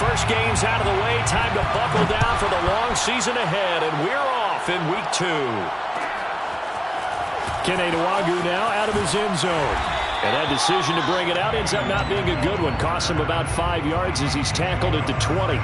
First game's out of the way. Time to buckle down for the long season ahead, and we're off in week 2. Kene Nwagu now out of his end zone. And that decision to bring it out ends up not being a good one. Costs him about 5 yards as he's tackled at the 20.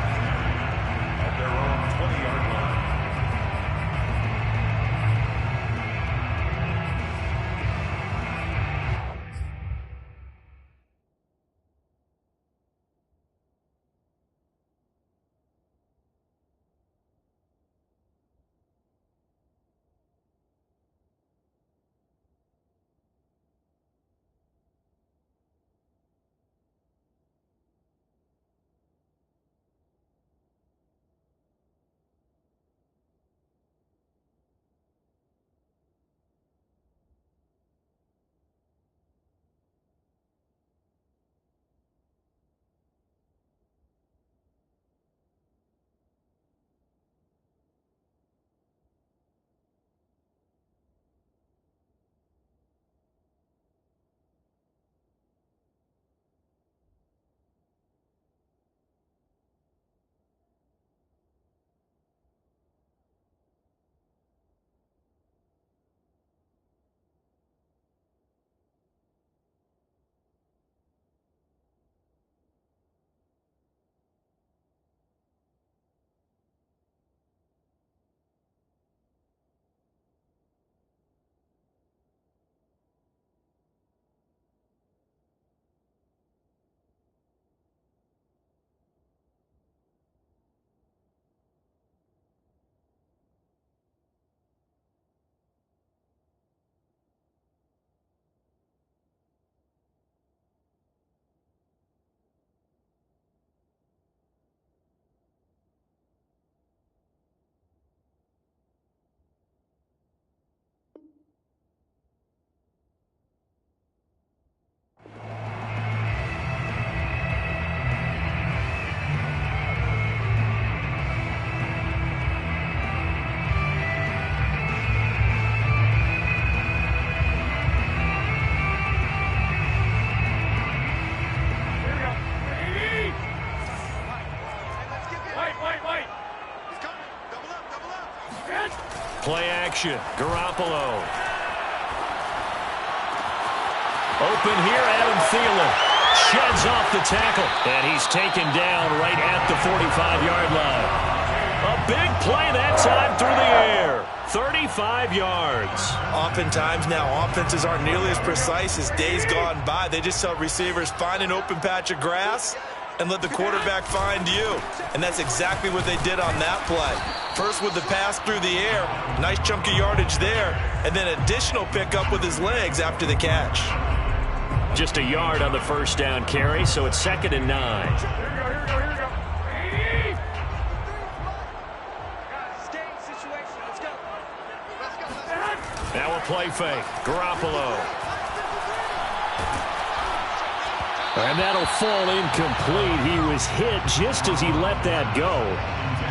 Play action. Garoppolo. Open here, Adam Thielen. Sheds off the tackle. And he's taken down right at the 45-yard line. A big play that time through the air. 35 yards. Oftentimes now, offenses aren't nearly as precise as days gone by. They just tell receivers, find an open patch of grass and let the quarterback find you. And that's exactly what they did on that play. First with the pass through the air, nice chunk of yardage there, and then additional pickup with his legs after the catch. Just a yard on the first down carry, so it's 2nd and 9. Now a play fake. Garoppolo. And that'll fall incomplete. He was hit just as he let that go.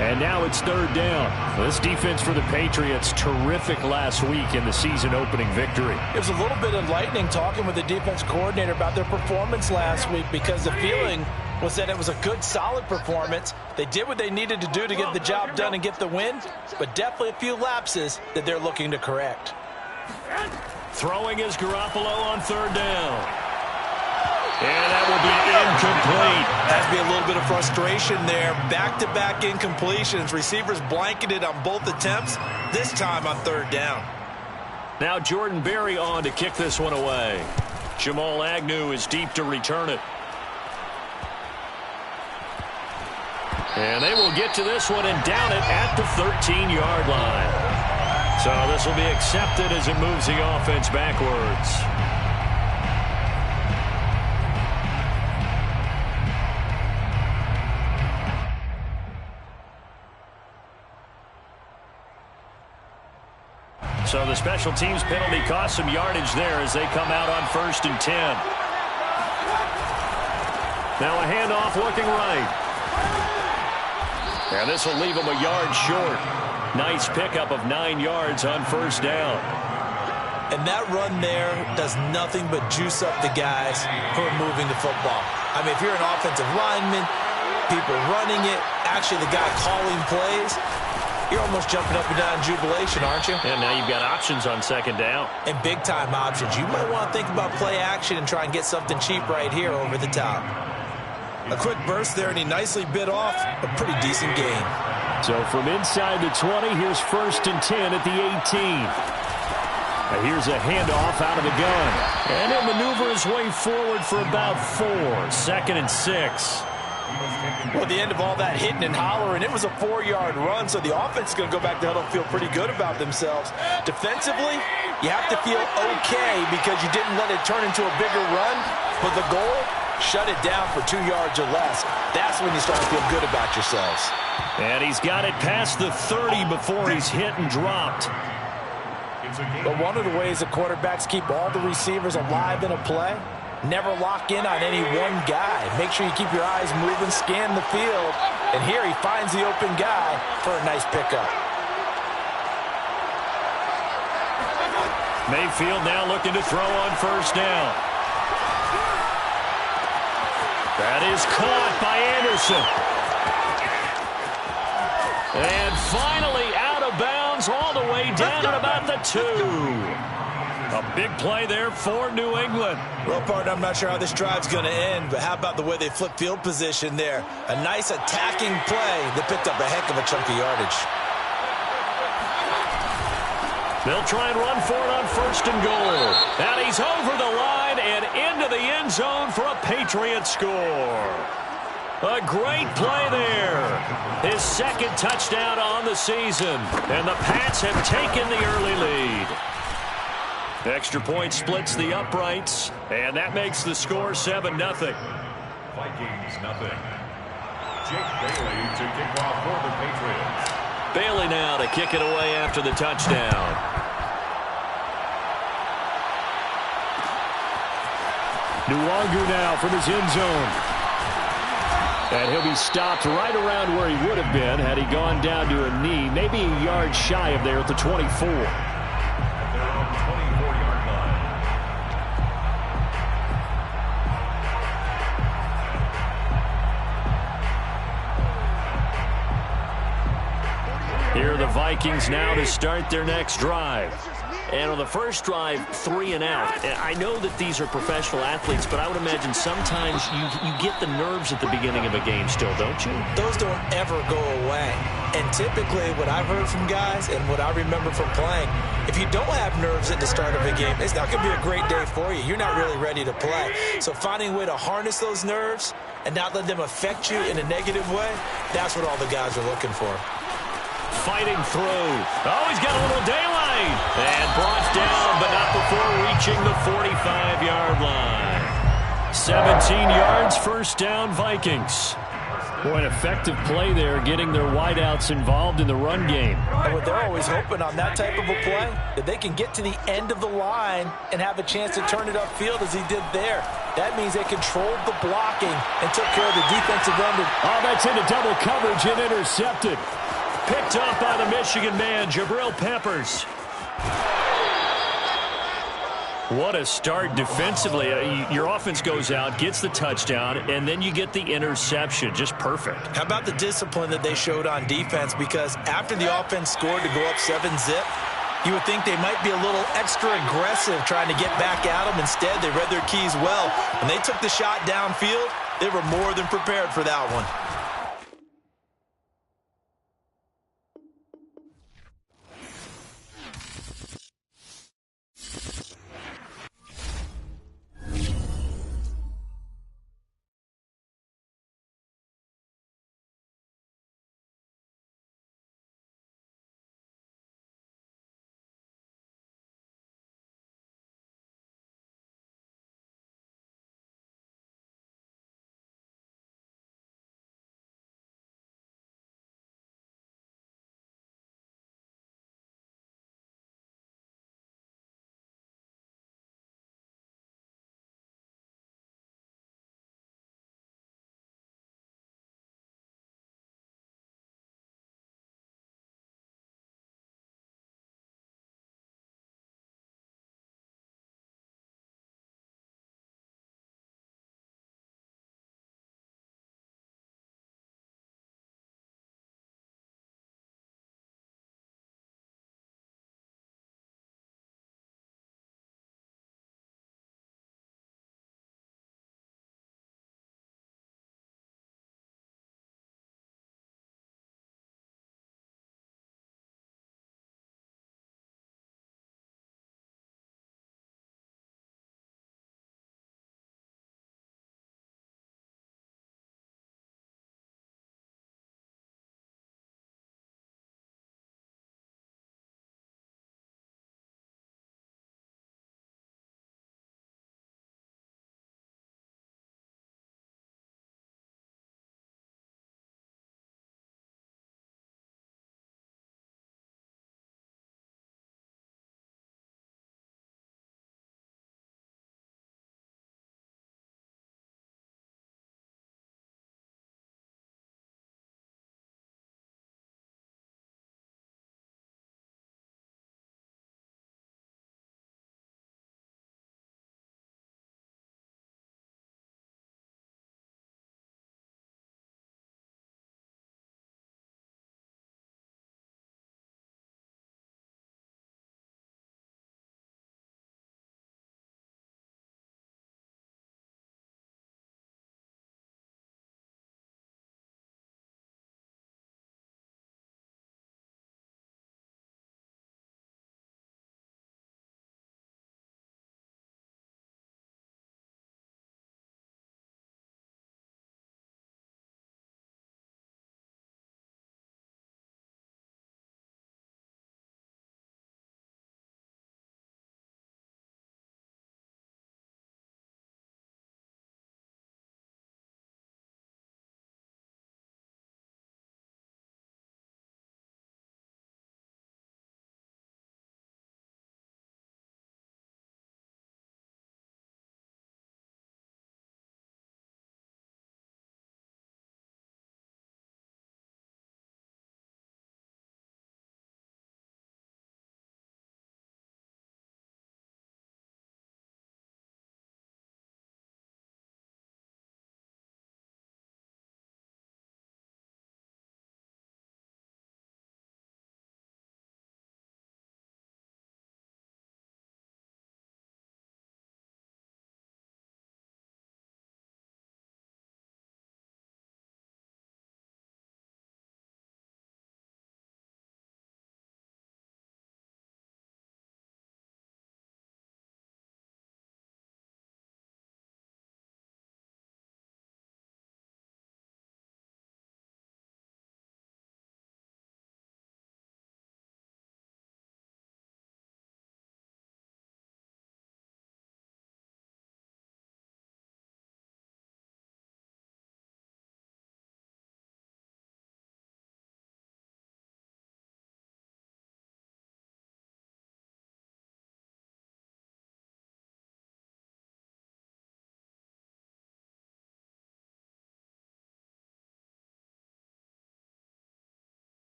And now it's 3rd down. This defense for the Patriots, terrific last week in the season-opening victory. It was a little bit enlightening talking with the defense coordinator about their performance last week, because the feeling was that it was a good, solid performance. They did what they needed to do to get the job done and get the win, but definitely a few lapses that they're looking to correct. Throwing is Garoppolo on 3rd down. And that will be incomplete. Has to be a little bit of frustration there. Back-to-back incompletions. Receivers blanketed on both attempts, this time on 3rd down. Now Jordan Berry on to kick this one away. Jamal Agnew is deep to return it. And they will get to this one and down it at the 13-yard line. So this will be accepted as it moves the offense backwards. So the special teams penalty cost some yardage there as they come out on 1st and 10. Now a handoff looking right. And this will leave them a yard short. Nice pickup of 9 yards on 1st down. And that run there does nothing but juice up the guys who are moving the football. I mean, if you're an offensive lineman, people running it, actually the guy calling plays. You're almost jumping up and down in jubilation, aren't you? And now you've got options on second down. And big-time options. You might want to think about play action and try and get something cheap right here over the top. A quick burst there, and he nicely bit off a pretty decent gain. So from inside the 20, here's 1st and 10 at the 18. Here's a handoff out of the gun. And he'll maneuver his way forward for about 4. 2nd and 6. Well, the end of all that hitting and hollering, it was a 4-yard run, so the offense is going to go back to huddle and feel pretty good about themselves. Defensively, you have to feel okay because you didn't let it turn into a bigger run, but the goal, shut it down for 2 yards or less. That's when you start to feel good about yourselves. And he's got it past the 30 before he's hit and dropped. But one of the ways the quarterbacks keep all the receivers alive in a play, never lock in on any one guy. Make sure you keep your eyes moving, scan the field. And here he finds the open guy for a nice pickup. Mayfield now looking to throw on 1st down. That is caught by Anderson. And finally out of bounds all the way down at about the 2. A big play there for New England. Well, partner, I'm not sure how this drive's going to end, but how about the way they flip field position there? A nice attacking play that picked up a heck of a chunk of yardage. They'll try and run for it on 1st and goal. And he's over the line and into the end zone for a Patriot score. A great play there. His 2nd touchdown on the season. And the Pats have taken the early lead. Extra point splits the uprights, and that makes the score 7-0. Vikings nothing. Jake Bailey to kick off for the Patriots. Bailey now to kick it away after the touchdown. Nwangu now from his end zone. And he'll be stopped right around where he would have been had he gone down to a knee, maybe a yard shy of there at the 24. Here are the Vikings now to start their next drive. And on the first drive, 3 and out. And I know that these are professional athletes, but I would imagine sometimes you get the nerves at the beginning of a game still, don't you? Those don't ever go away. And typically what I've heard from guys and what I remember from playing, if you don't have nerves at the start of a game, it's not going to be a great day for you. You're not really ready to play. So finding a way to harness those nerves and not let them affect you in a negative way, that's what all the guys are looking for. Fighting through. Oh, he's got a little daylight. And brought down, but not before reaching the 45-yard line. 17 yards, 1st down, Vikings. Boy, an effective play there, getting their wideouts involved in the run game. And what they're always hoping on that type of a play, that they can get to the end of the line and have a chance to turn it upfield as he did there. That means they controlled the blocking and took care of the defensive end. Oh, that's into double coverage and intercepted. Picked up by the Michigan man, Jabril Peppers. What a start defensively. Your offense goes out, gets the touchdown, and then you get the interception. Just perfect. How about the discipline that they showed on defense? Because after the offense scored to go up 7-zip, you would think they might be a little extra aggressive trying to get back at them. Instead, they read their keys well. When they took the shot downfield, they were more than prepared for that one.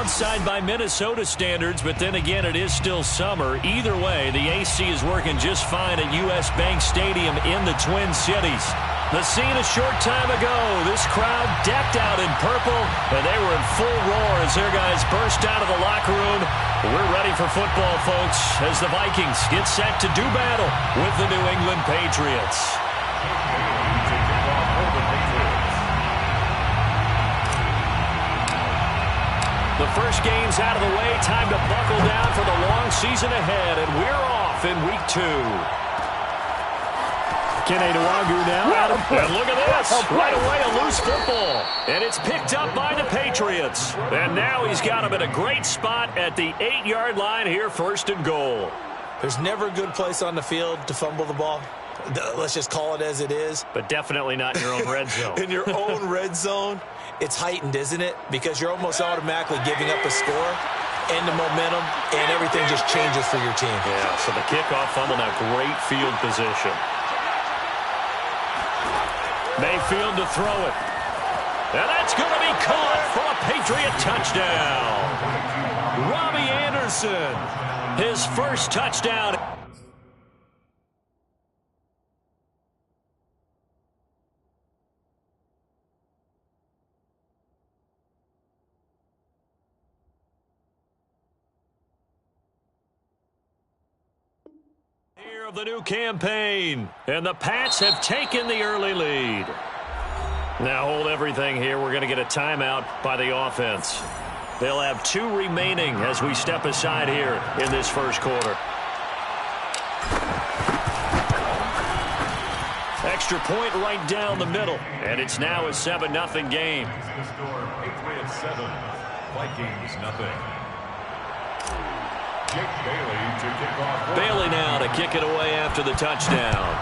downside by Minnesota standards, but then again, it is still summer. Either way, the AC is working just fine at U.S. Bank Stadium in the Twin Cities. The scene a short time ago, this crowd decked out in purple, and they were in full roar as their guys burst out of the locker room. We're ready for football, folks, as the Vikings get set to do battle with the New England Patriots. The first game's out of the way. Time to buckle down for the long season ahead, and we're off in week 2. Kenny Nwangu now. And look at this. Right away, a loose football. And it's picked up by the Patriots. And now he's got him at a great spot at the 8-yard line here, 1st and goal. There's never a good place on the field to fumble the ball. Let's just call it as it is. But definitely not in your own red zone. In your own red zone, it's heightened, isn't it? Because you're almost automatically giving up a score and the momentum, and everything just changes for your team. Yeah, so the kickoff fumble, now great field position. Mayfield to throw it. And that's going to be caught for a Patriot touchdown. Robbie Anderson, his first touchdown. Of the new campaign, and the Pats have taken the early lead. Now hold everything here. We're going to get a timeout by the offense. They'll have 2 remaining as we step aside here in this first quarter. Extra point right down the middle, and it's now a 7-0 game. The score, Patriots 7, Vikings nothing. Bailey now to kick it away after the touchdown.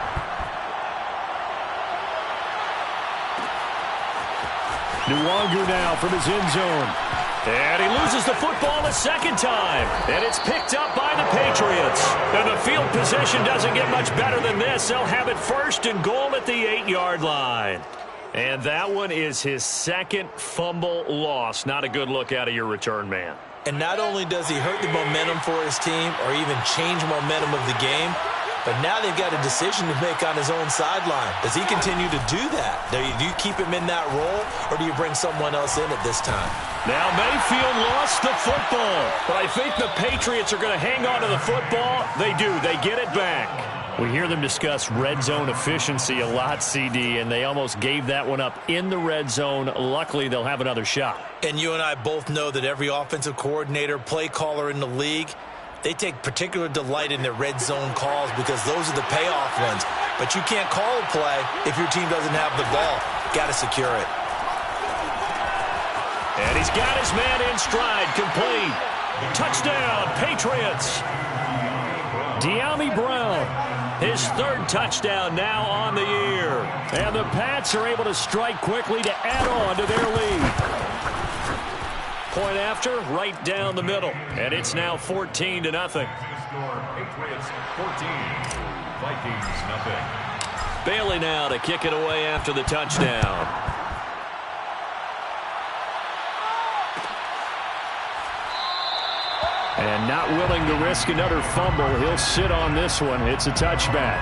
Nwangu now from his end zone. And he loses the football a second time. And it's picked up by the Patriots. And the field position doesn't get much better than this. They'll have it 1st and goal at the 8-yard line. And that one is his 2nd fumble loss. Not a good look out of your return man. And not only does he hurt the momentum for his team or even change momentum of the game, but now they've got a decision to make on his own sideline. Does he continue to do that? Do you keep him in that role, or do you bring someone else in at this time? Now Mayfield lost the football, but I think the Patriots are going to hang on to the football. They do. They get it back. We hear them discuss red zone efficiency a lot, CD, and they almost gave that one up in the red zone. Luckily, they'll have another shot. And you and I both know that every offensive coordinator, play caller in the league, they take particular delight in their red zone calls because those are the payoff ones. But you can't call a play if your team doesn't have the ball. Got to secure it. And he's got his man in stride, complete. Touchdown, Patriots. De'Ami Brown, his 3rd touchdown now on the year. And the Pats are able to strike quickly to add on to their lead. Point after, right down the middle. And it's now 14-0. Patriots 14, Vikings nothing. Bailey now to kick it away after the touchdown. And not willing to risk another fumble, he'll sit on this one. It's a touchback.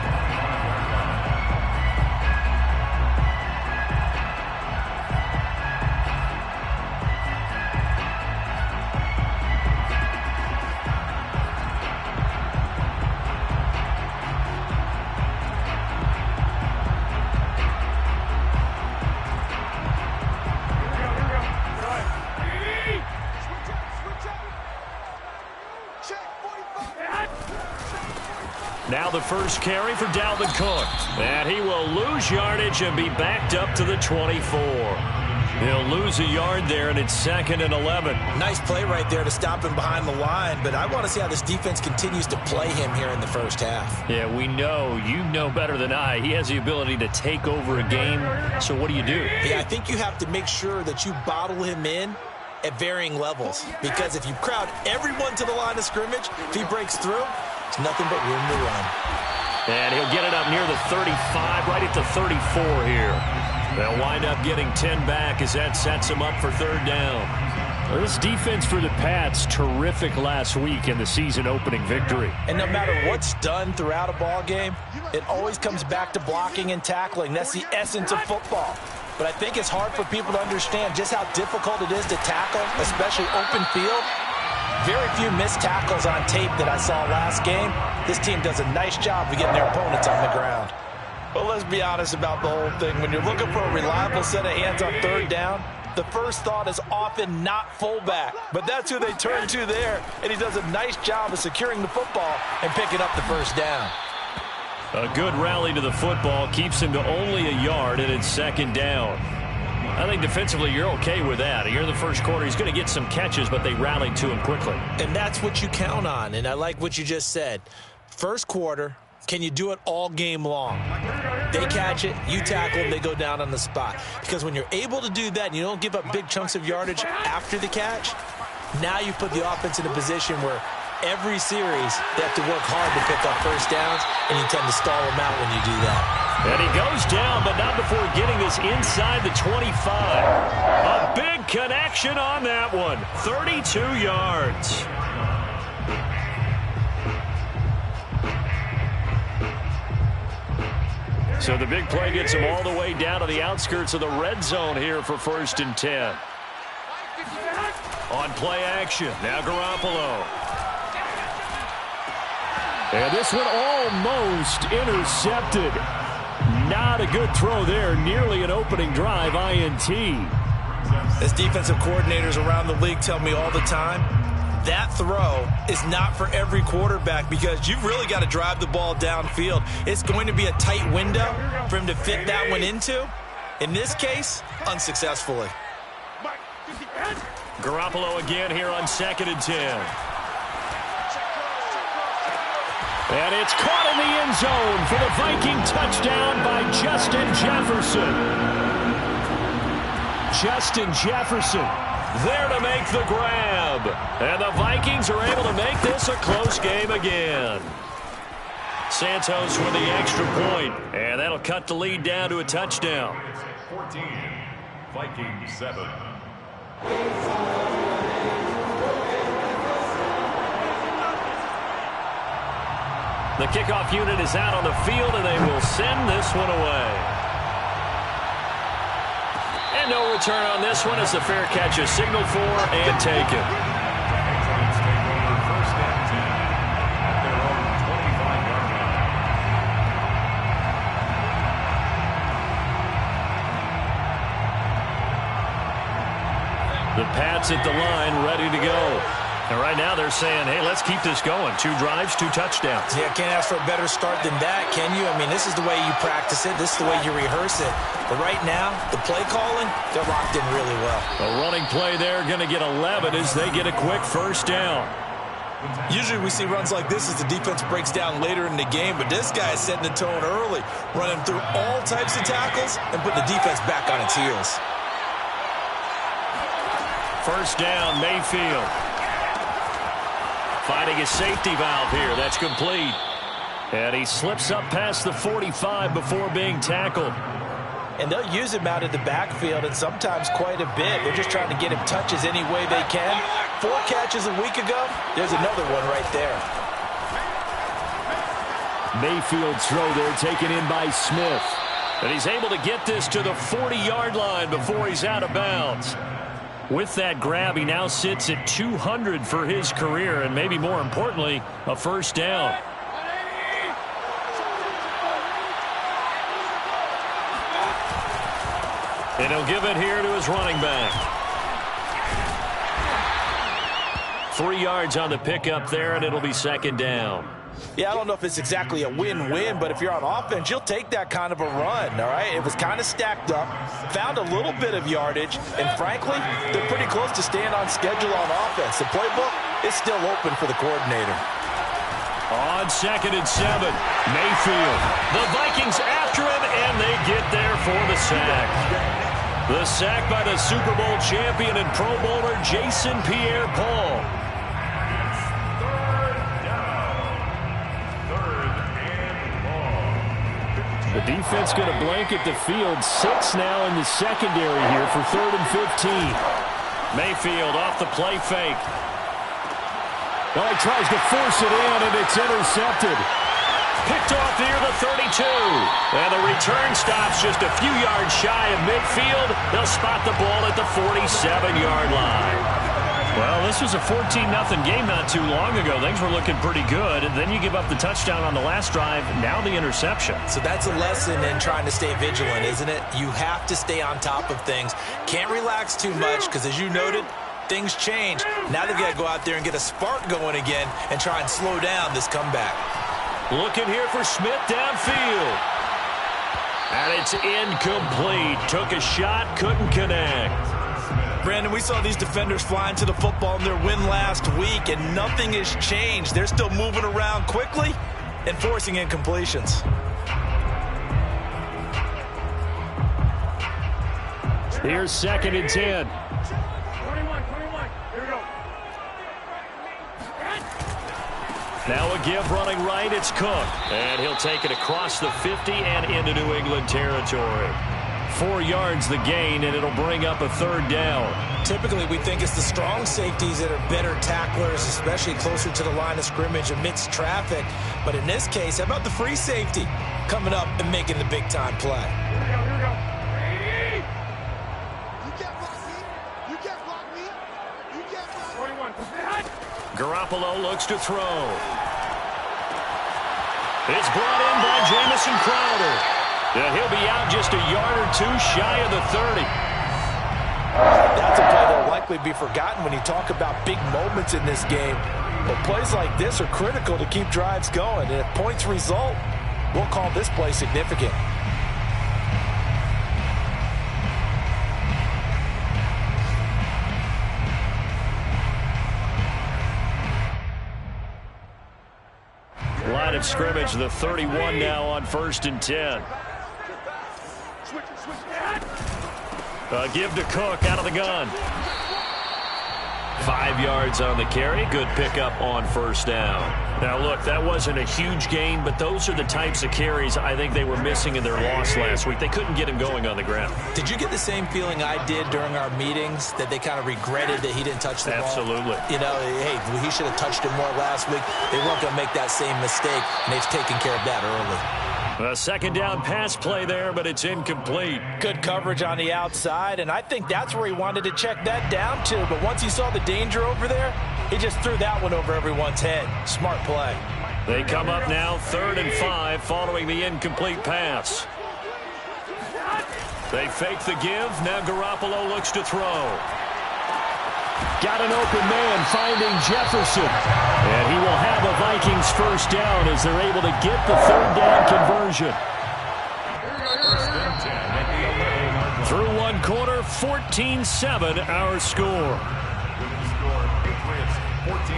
Now the first carry for Dalvin Cook. And he will lose yardage and be backed up to the 24. He'll lose a yard there, and it's 2nd and 11. Nice play right there to stop him behind the line, but I want to see how this defense continues to play him here in the first half. Yeah, we know. You know better than I. He has the ability to take over a game, so what do you do? Yeah, I think you have to make sure that you bottle him in at varying levels, because if you crowd everyone to the line of scrimmage, if he breaks through, it's nothing but room to run. And he'll get it up near the 35, right at the 34 here. They'll wind up getting 10 back as that sets him up for 3rd down. Well, this defense for the Pats, terrific last week in the season-opening victory. And no matter what's done throughout a ball game, it always comes back to blocking and tackling. That's the essence of football. But I think it's hard for people to understand just how difficult it is to tackle, especially open field. Very few missed tackles on tape that I saw last game. This team does a nice job of getting their opponents on the ground. Well, let's be honest about the whole thing. When you're looking for a reliable set of hands on third down, the first thought is often not fullback. But that's who they turn to there, and he does a nice job of securing the football and picking up the first down. A good rally to the football keeps him to only a yard, and it's second down. I think defensively you're okay with that. Here in the first quarter, he's going to get some catches, but they rallied to him quickly. And that's what you count on, and I like what you just said. First quarter, can you do it all game long? They catch it, you tackle them, they go down on the spot. Because when you're able to do that and you don't give up big chunks of yardage after the catch, now you put the offense in a position where every series they have to work hard to pick up first downs, and you tend to stall them out when you do that. And he goes down, but not before getting this inside the 25. A big connection on that one. 32 yards. So the big play gets him all the way down to the outskirts of the red zone here for 1st and 10. On play action, now Garoppolo. And this one almost intercepted. Not a good throw there. Nearly an opening drive INT. As defensive coordinators around the league tell me all the time, that throw is not for every quarterback because you've really got to drive the ball downfield. It's going to be a tight window for him to fit that one into. In this case, unsuccessfully. Garoppolo again here on 2nd and 10. And it's caught in the end zone for the Viking touchdown by Justin Jefferson. Justin Jefferson there to make the grab. And the Vikings are able to make this a close game again. Santos with the extra point, and that'll cut the lead down to a touchdown. 14, Vikings 7. The kickoff unit is out on the field, and they will send this one away. And no return on this one as the fair catch is signaled for and taken. First and 10 at their own 25-yard line. The Pats at the line, ready to go. And right now they're saying, hey, let's keep this going. 2 drives, 2 touchdowns. Yeah, can't ask for a better start than that, can you? I mean, this is the way you practice it. This is the way you rehearse it. But right now, the play calling, they're locked in really well. A running play there, going to get 11 as they get a quick first down. Usually we see runs like this as the defense breaks down later in the game, but this guy is setting the tone early, running through all types of tackles and put the defense back on its heels. First down, Mayfield. Finding his safety valve here. That's complete. And he slips up past the 45 before being tackled. And they'll use him out of the backfield, and sometimes quite a bit. They're just trying to get him touches any way they can. 4 catches a week ago. There's another one right there. Mayfield's throw there taken in by Smith. And he's able to get this to the 40-yard line before he's out of bounds. With that grab, he now sits at 200 for his career, and maybe more importantly, a first down. And he'll give it here to his running back. 3 yards on the pickup there, and it'll be second down. Yeah, I don't know if it's exactly a win-win, but if you're on offense, you'll take that kind of a run, all right? It was kind of stacked up, found a little bit of yardage, and frankly, they're pretty close to staying on schedule on offense. The playbook is still open for the coordinator. On 2nd and 7, Mayfield. The Vikings after him, and they get there for the sack. The sack by the Super Bowl champion and Pro Bowler Jason Pierre-Paul. The defense going to blanket the field. 6 now in the secondary here for 3rd and 15. Mayfield off the play fake. Well, he tries to force it in, and it's intercepted. Picked off near the 32. And the return stops just a few yards shy of midfield. They'll spot the ball at the 47-yard line. Well, this was a 14-0 game not too long ago. Things were looking pretty good. And then you give up the touchdown on the last drive. Now the interception. So that's a lesson in trying to stay vigilant, isn't it? You have to stay on top of things. Can't relax too much because, as you noted, things change. Now they've got to go out there and get a spark going again and try and slow down this comeback. Looking here for Smith downfield. And it's incomplete. Took a shot, couldn't connect. Brandon, we saw these defenders flying to the football in their win last week, and nothing has changed. They're still moving around quickly and forcing incompletions. Here's 2nd and 10. 21. Here we go. Now a give running right. It's Cook. And he'll take it across the 50 and into New England territory. 4 yards the gain, and it'll bring up a 3rd down. Typically, we think it's the strong safeties that are better tacklers, especially closer to the line of scrimmage amidst traffic. But in this case, how about the free safety coming up and making the big-time play? Here we go. You can't block me. You can't block me. You can't block me. 21. Garoppolo looks to throw. It's brought in by Jamison Crowder. And he'll be out just a yard or two shy of the 30. That's a play that will likely be forgotten when you talk about big moments in this game. But plays like this are critical to keep drives going. And if points result, we'll call this play significant. Line of scrimmage, the 31 now on 1st and 10. Give to Cook out of the gun. 5 yards on the carry. Good pickup on 1st down. Now, look, that wasn't a huge gain, but those are the types of carries I think they were missing in their loss last week. They couldn't get him going on the ground. Did you get the same feeling I did during our meetings, that they kind of regretted that he didn't touch the ball? Absolutely. You know, hey, he should have touched it more last week. They weren't going to make that same mistake, and they've taken care of that early. A 2nd down pass play there, but it's incomplete. Good coverage on the outside, and I think that's where he wanted to check that down to. But once he saw the danger over there, he just threw that one over everyone's head. Smart play. They come up now 3rd and 5 following the incomplete pass. They fake the give. Now Garoppolo looks to throw. Got an open man finding Jefferson. And he will have a Vikings 1st down as they're able to get the 3rd down conversion. Through 1 quarter, 14-7 our score. With the score, Patriots 14,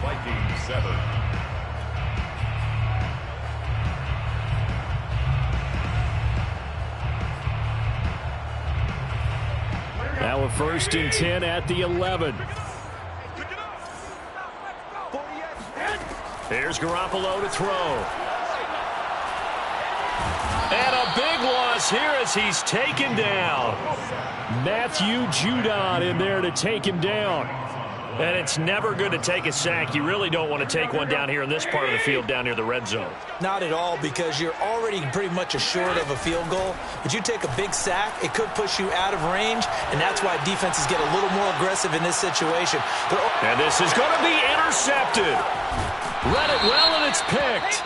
Vikings 7. Now a 1st and 10 at the 11. Here's Garoppolo to throw. And a big loss here as he's taken down. Matthew Judon in there to take him down. And it's never good to take a sack. You really don't want to take one down here in this part of the field down near the red zone. Not at all, because you're already pretty much assured of a field goal. But you take a big sack, it could push you out of range, and that's why defenses get a little more aggressive in this situation. And this is going to be intercepted. Read it well, and it's picked.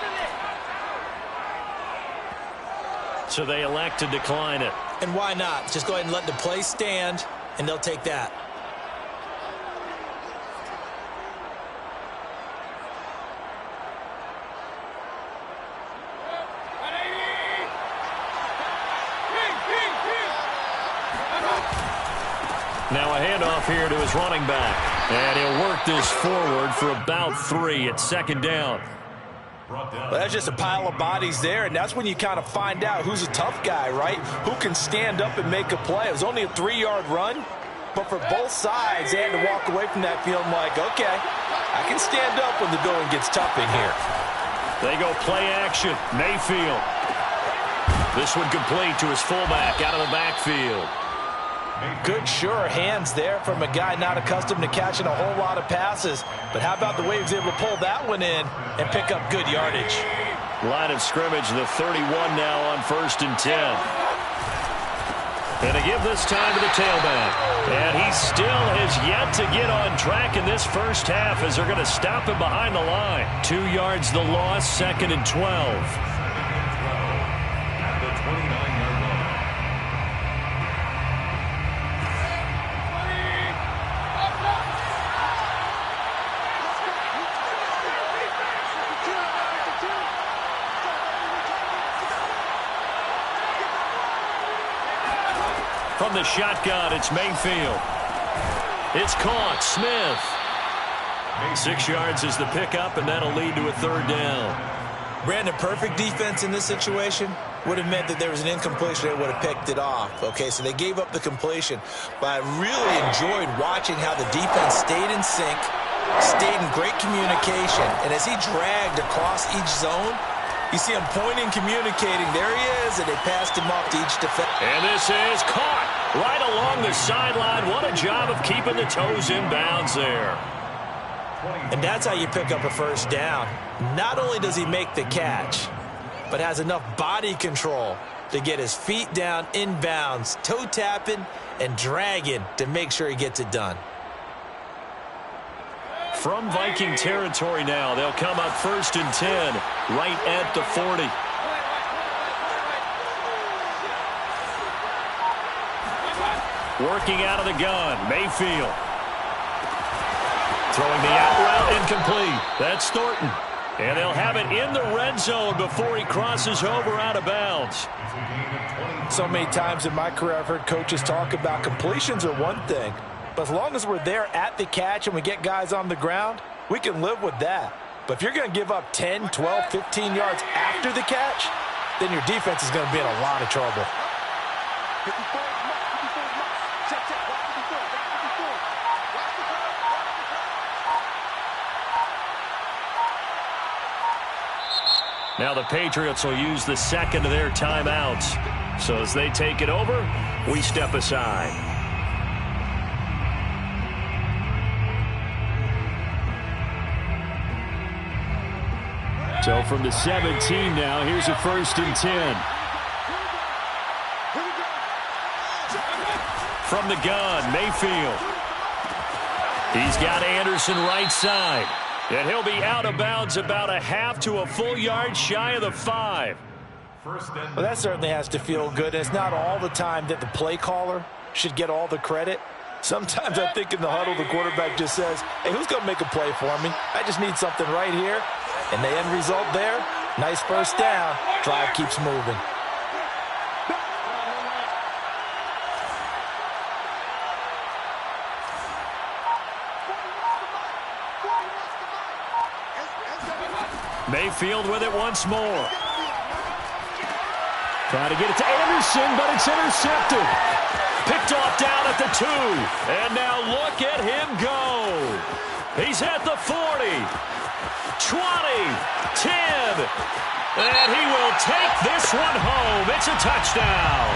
So they elect to decline it. And why not? Just go ahead and let the play stand, and they'll take that. Now a handoff here to his running back. And he'll work this forward for about 3 at 2nd down. Well, that's just a pile of bodies there, and that's when you kind of find out who's a tough guy, right? Who can stand up and make a play. It was only a 3-yard run, but for both sides, they had to walk away from that field like, okay, I can stand up when the going gets tough in here. They go play action. Mayfield. This one complete to his fullback out of the backfield. Good, sure hands there from a guy not accustomed to catching a whole lot of passes. But how about the way he was able to pull that one in and pick up good yardage? Line of scrimmage, the 31 now on 1st and 10. And to give this time to the tailback. And he still has yet to get on track in this first half as they're going to stop him behind the line. 2 yards the loss, 2nd and 12. From the shotgun, it's Mayfield. It's caught. Smith. 6 yards is the pickup, and that'll lead to a 3rd down. Brandon, perfect defense in this situation would have meant that there was an incompletion. They would have picked it off. Okay, so they gave up the completion. But I really enjoyed watching how the defense stayed in sync, stayed in great communication. And as he dragged across each zone, you see him pointing, communicating. There he is, and they passed him off to each defender. And this is caught right along the sideline. What a job of keeping the toes in bounds there. And that's how you pick up a 1st down. Not only does he make the catch, but has enough body control to get his feet down in bounds, toe tapping and dragging to make sure he gets it done. From Viking territory now, they'll come up 1st and 10, right at the 40. Working out of the gun, Mayfield. Throwing the out route incomplete. That's Thornton. And they'll have it in the red zone before he crosses over out of bounds. So many times in my career I've heard coaches talk about completions are one thing. But as long as we're there at the catch and we get guys on the ground, we can live with that. But if you're going to give up 10, 12, 15 yards after the catch, then your defense is going to be in a lot of trouble. Now the Patriots will use the 2nd of their timeouts. So as they take it over, we step aside. So from the 17 now, here's a 1st and 10. From the gun, Mayfield. He's got Anderson right side. And he'll be out of bounds about a half to a full yard shy of the 5. Well, that certainly has to feel good. It's not all the time that the play caller should get all the credit. Sometimes I think in the huddle, the quarterback just says, hey, who's going to make a play for me? I just need something right here. And the end result there, nice 1st down. Drive keeps moving. Mayfield with it once more. Trying to get it to Anderson, but it's intercepted. Picked off down at the 2. And now look at him go. He's at the 40, 20, 10. And he will take this one home. It's a touchdown.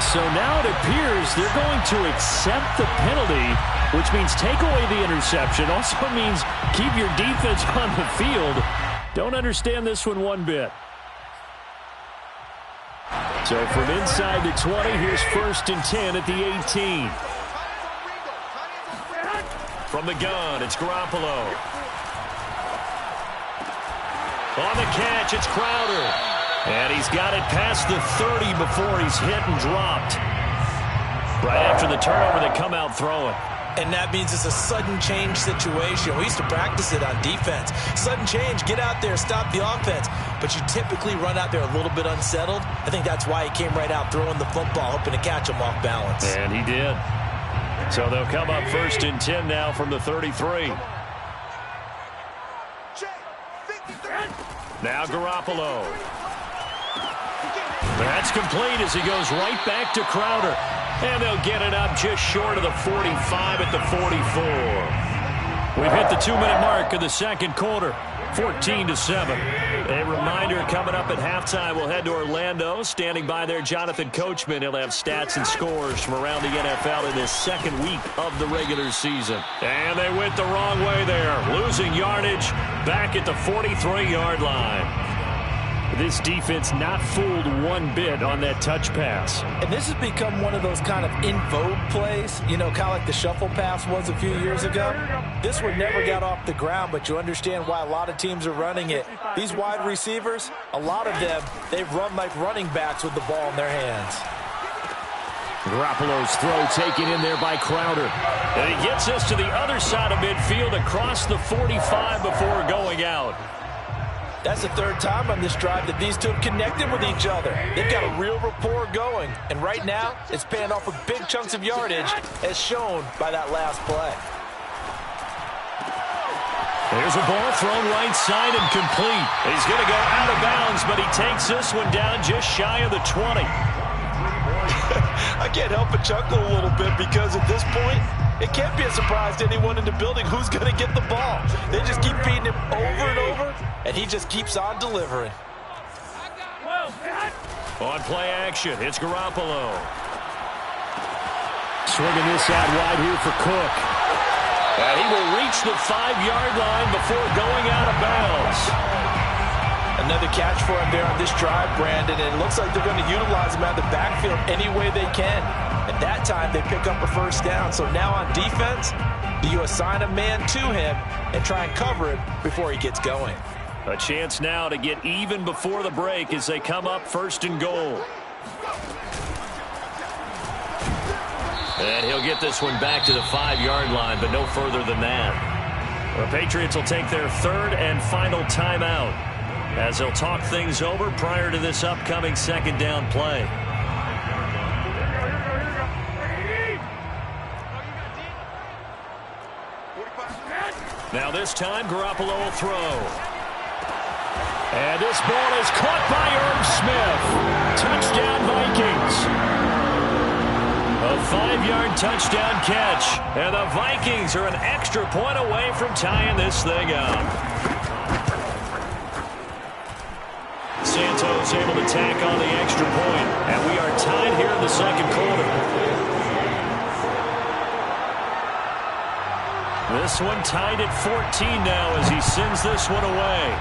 So now it appears they're going to accept the penalty, which means take away the interception. Also means keep your defense on the field. Don't understand this one bit. So from inside the 20, here's 1st and 10 at the 18. From the gun, it's Garoppolo. On the catch, it's Crowder. And he's got it past the 30 before he's hit and dropped. Right after the turnover, they come out throwing. And that means it's a sudden change situation. We used to practice it on defense. Sudden change, get out there, stop the offense. But you typically run out there a little bit unsettled. I think that's why he came right out throwing the football, hoping to catch him off balance. And he did. So they'll come up 1st and 10 now from the 33. Now Garoppolo. That's complete as he goes right back to Crowder. And they'll get it up just short of the 45 at the 44. We've hit the 2-minute mark of the 2nd quarter. 14-7. A reminder coming up at halftime. We'll head to Orlando. Standing by there, Jonathan Coachman. He'll have stats and scores from around the NFL in this second week of the regular season. And they went the wrong way there. Losing yardage back at the 43-yard line. This defense not fooled one bit on that touch pass. And this has become one of those kind of in vogue plays, you know, kind of like the shuffle pass was a few years ago. This one never got off the ground, but you understand why a lot of teams are running it. These wide receivers, a lot of them, they run like running backs with the ball in their hands. Garoppolo's throw taken in there by Crowder. And he gets us to the other side of midfield across the 45 before going out. That's the third time on this drive that these two have connected with each other. They've got a real rapport going. And right now, it's paying off with big chunks of yardage, as shown by that last play. There's a ball thrown right side and complete. He's going to go out of bounds, but he takes this one down just shy of the 20. I can't help but chuckle a little bit because at this point, it can't be a surprise to anyone in the building who's going to get the ball. They just keep feeding him over and over, and he just keeps on delivering. On play action, it's Garoppolo. Swinging this out wide here for Cook. And he will reach the 5-yard line before going out of bounds. Another catch for him there on this drive, Brandon, and it looks like they're going to utilize him out of the backfield any way they can. At that time, they pick up a first down. So now on defense, do you assign a man to him and try and cover him before he gets going? A chance now to get even before the break as they come up first and goal. And he'll get this one back to the 5-yard line, but no further than that. The Patriots will take their third and final timeout as they'll talk things over prior to this upcoming second down play. Now this time, Garoppolo will throw. And this ball is caught by Irv Smith. Touchdown, Vikings. A 5-yard touchdown catch. And the Vikings are an extra point away from tying this thing up. Santos able to tack on the extra point, and we are tied here in the second quarter. This one tied at 14 now as he sends this one away.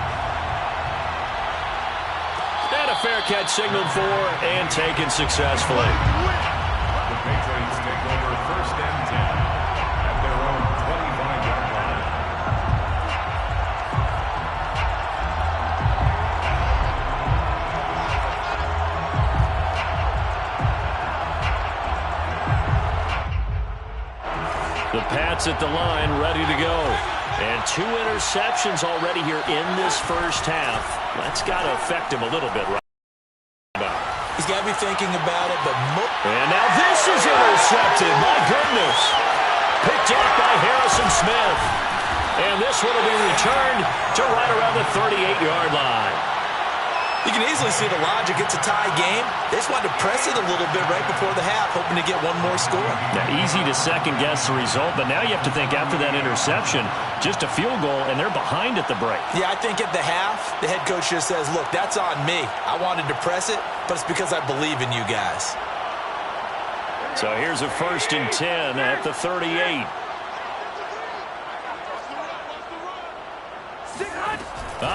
And a fair catch signaled for and taken successfully. The Patriots take over first and 10 at their own 25-yard line. The Pats at the line, ready to go. And 2 interceptions already here in this first half. That's got to affect him a little bit right now. He's got to be thinking about it, but... And now this is intercepted. My goodness. Picked off by Harrison Smith. And this one will be returned to right around the 38-yard line. You can easily see the logic. It's a tie game. They just wanted to press it a little bit right before the half, hoping to get one more score. Now, easy to second-guess the result, but now you have to think after that interception, just a field goal, and they're behind at the break. Yeah, I think at the half, the head coach just says, look, that's on me. I wanted to press it, but it's because I believe in you guys. So here's a 1st and 10 at the 38.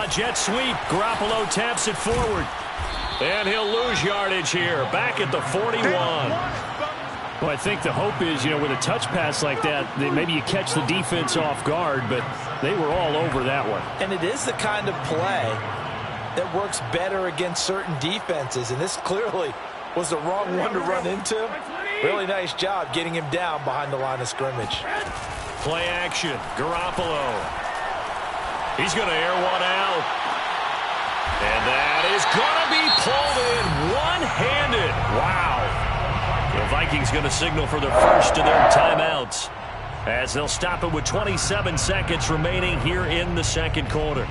Jet sweep. Garoppolo taps it forward. And he'll lose yardage here. Back at the 41. Well, I think the hope is, you know, with a touch pass like that, maybe you catch the defense off guard, but they were all over that one. And it is the kind of play that works better against certain defenses, and this clearly was the wrong one to run into. Really nice job getting him down behind the line of scrimmage. Play action. Garoppolo. He's going to air one out. And that is going to be pulled in one-handed. Wow. The Vikings going to signal for their first of their timeouts as they'll stop it with 27 seconds remaining here in the second quarter.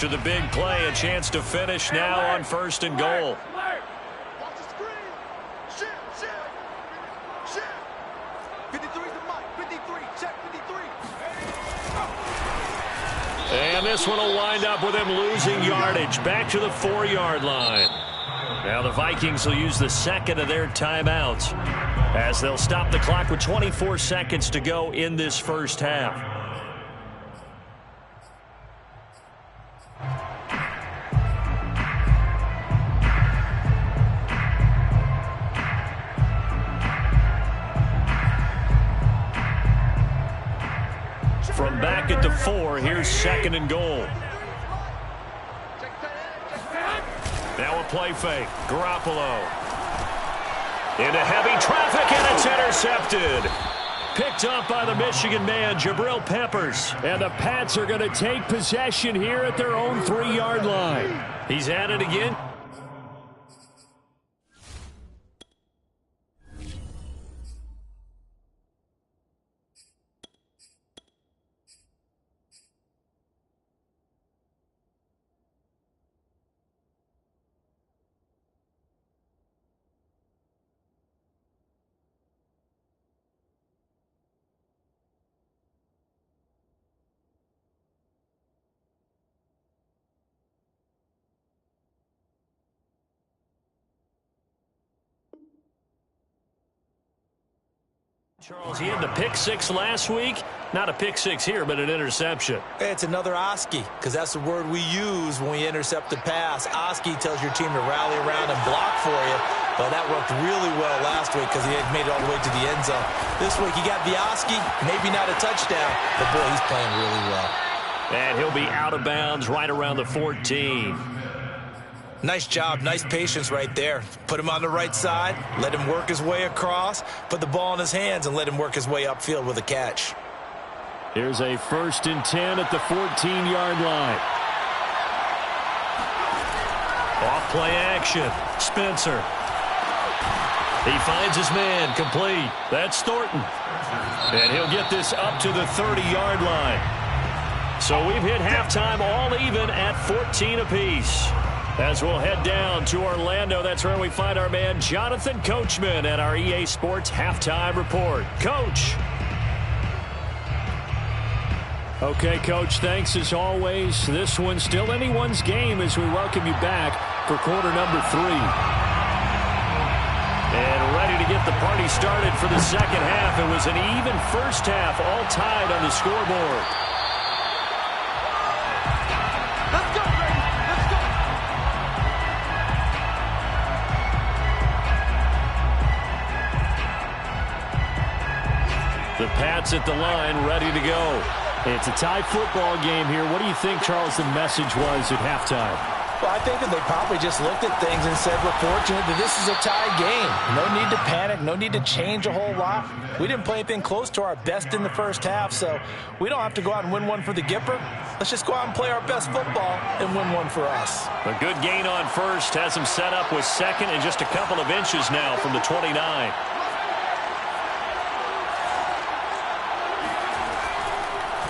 After the big play, a chance to finish now on 1st and goal. Watch the screen. Shift. 53's the mic. 53. Check 53. And this one will wind up with him losing yardage back to the 4-yard line. Now the Vikings will use the second of their timeouts as they'll stop the clock with 24 seconds to go in this first half. From back at the 4, here's 2nd and goal. Now a play fake. Garoppolo. Into heavy traffic, and it's intercepted. Picked up by the Michigan man, Jabril Peppers. And the Pats are going to take possession here at their own 3-yard line. He's at it again. Charles, he had the pick 6 last week. Not a pick 6 here, but an interception. It's another Oski, because that's the word we use when we intercept the pass. Oski tells your team to rally around and block for you. But that worked really well last week because he had made it all the way to the end zone. This week he got the Oski, maybe not a touchdown, but boy, he's playing really well. And he'll be out of bounds right around the 14. Nice job, nice patience right there. Put him on the right side, let him work his way across, put the ball in his hands, and let him work his way upfield with a catch. Here's a 1st and 10 at the 14-yard line. Off play action. Spencer. He finds his man, complete. That's Thornton. And he'll get this up to the 30-yard line. So we've hit halftime all even at 14 apiece. As we'll head down to Orlando, that's where we find our man Jonathan Coachman at our EA Sports Halftime Report. Coach. Okay, Coach, thanks as always. This one's still anyone's game as we welcome you back for quarter number 3. And ready to get the party started for the second half. It was an even first half, all tied on the scoreboard. Let's go, baby. Let's go. The Pats at the line, ready to go. It's a tie football game here. What do you think, Charles, the message was at halftime? Well, I think that they probably just looked at things and said, we're fortunate that this is a tie game. No need to panic, no need to change a whole lot. We didn't play anything close to our best in the first half, so we don't have to go out and win one for the Gipper. Let's just go out and play our best football and win one for us. A good gain on first has him set up with second and just a couple of inches now from the 29.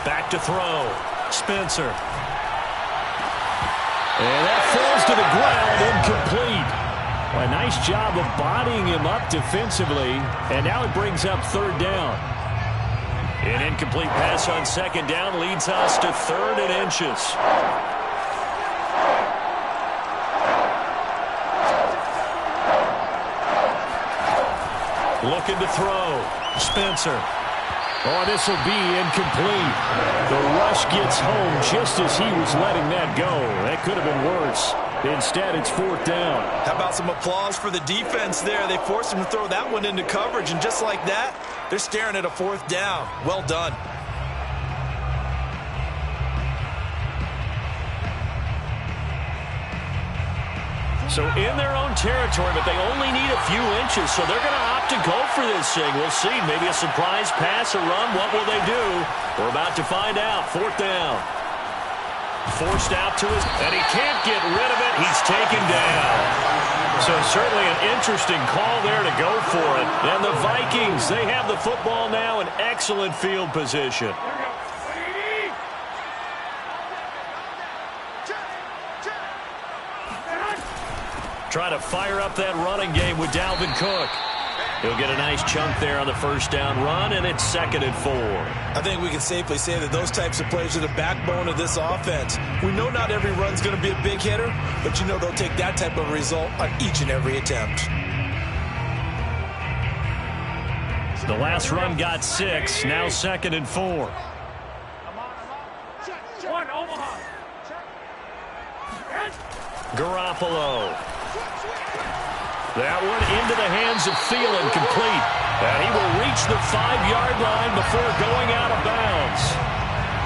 Back to throw. Spencer. And that falls to the ground, incomplete. A nice job of bodying him up defensively, and now it brings up 3rd down. An incomplete pass on 2nd down leads us to 3rd and inches. Looking to throw. Spencer. Oh, this will be incomplete. The rush gets home just as he was letting that go. That could have been worse. Instead, it's 4th down. How about some applause for the defense there? They forced him to throw that one into coverage, and just like that, they're staring at a 4th down. Well done. So in their own territory, but they only need a few inches, so they're going to opt to go for this thing. We'll see. Maybe a surprise pass, a run. What will they do? We're about to find out. 4th down. Forced out to his, and he can't get rid of it. He's taken down. So certainly an interesting call there to go for it. And the Vikings, they have the football now in excellent field position. Try to fire up that running game with Dalvin Cook. He'll get a nice chunk there on the first down run, and it's 2nd and 4. I think we can safely say that those types of plays are the backbone of this offense. We know not every run's going to be a big hitter, but you know they'll take that type of result on each and every attempt. The last run got 6, now 2nd and 4. Garoppolo. That one into the hands of Thielen, complete. And he will reach the 5-yard line before going out of bounds.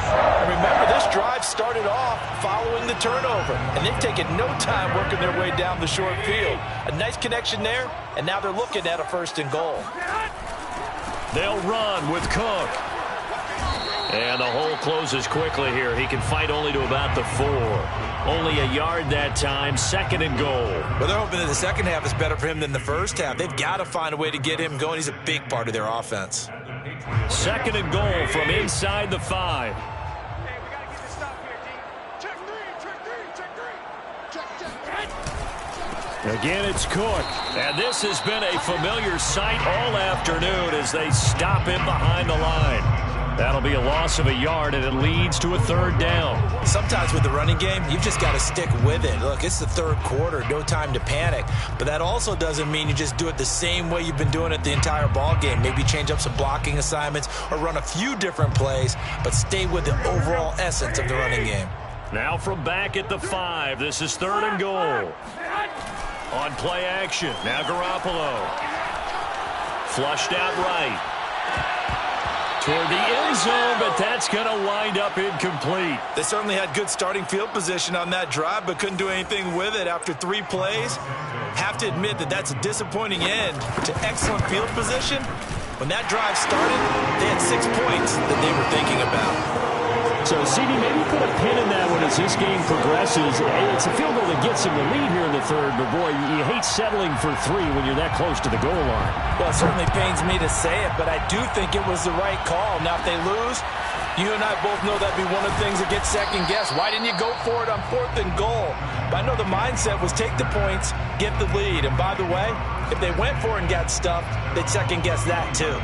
And remember, this drive started off following the turnover, and they've taken no time working their way down the short field. A nice connection there, and now they're looking at a 1st and goal. They'll run with Cook. And the hole closes quickly here. He can fight only to about the 4. Only a yard that time, 2nd and goal. Well, they're hoping that the second half is better for him than the first half. They've got to find a way to get him going. He's a big part of their offense. 2nd and goal from inside the 5. Again, it's Cook. And this has been a familiar sight all afternoon as they stop him behind the line. That'll be a loss of a yard, and it leads to a 3rd down. Sometimes with the running game, you've just got to stick with it. Look, it's the 3rd quarter, no time to panic. But that also doesn't mean you just do it the same way you've been doing it the entire ball game. Maybe change up some blocking assignments or run a few different plays, but stay with the overall essence of the running game. Now from back at the 5, this is 3rd and goal. On play action, now Garoppolo. Flushed out right. Toward the end zone, but that's going to wind up incomplete. They certainly had good starting field position on that drive, but couldn't do anything with it after 3 plays. Have to admit that that's a disappointing end to excellent field position. When that drive started, they had 6 points that they were thinking about. So, CD, maybe put a pin in that one as this game progresses. It's a field goal that gets them the lead here in the 3rd, but boy, you hate settling for 3 when you're that close to the goal line. Well, it certainly pains me to say it, but I do think it was the right call. Now, if they lose, you and I both know that'd be one of the things that gets second-guessed. Why didn't you go for it on 4th and goal? But I know the mindset was take the points, get the lead. And by the way, if they went for it and got stuffed, they'd second-guess that too.